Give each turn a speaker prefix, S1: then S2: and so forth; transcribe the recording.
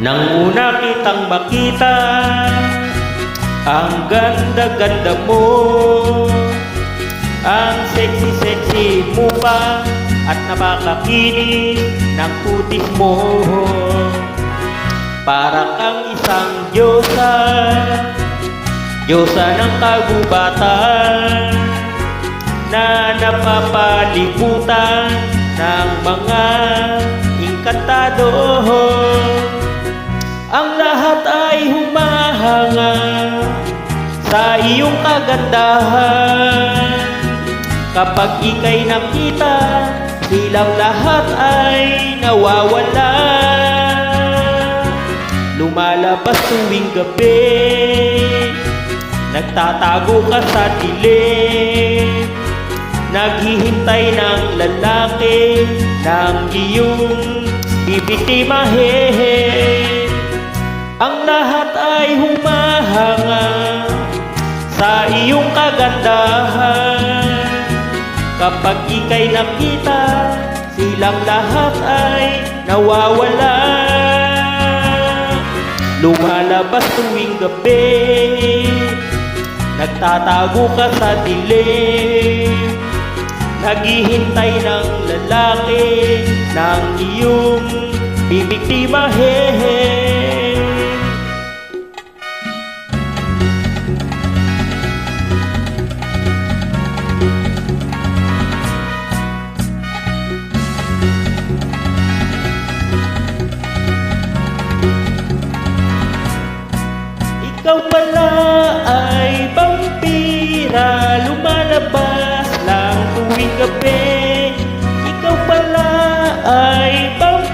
S1: Nang una kitang makita, ang ganda-ganda mo, ang sexy-sexy mo pa, at napakakinis ng kutis mo. Para kang isang diyosa, diyosa ng kagubatan, na napapalibutan ng mga inkantado. Ang lahat ay humahanga sa iyong kagandahan. Kapag ika'y nakita, silang lahat ay nawawala. Lumalabas tuwing gabi, nagtatago ka sa dilim, naghihintay ng lalaki ng iyong bibiktimahin. Ang lahat ay humahanga sa iyong kagandahan. Kapag ika'y nakita, silang lahat ay nawawala. Lumalabas tuwing gabi, nagtatago ka sa dilim, naghihintay ng lalaki ng iyong bibiktimahin. Ikaw pala ay vampira, lumalabas lang tuwing gabi. Ikaw pala ay vampira,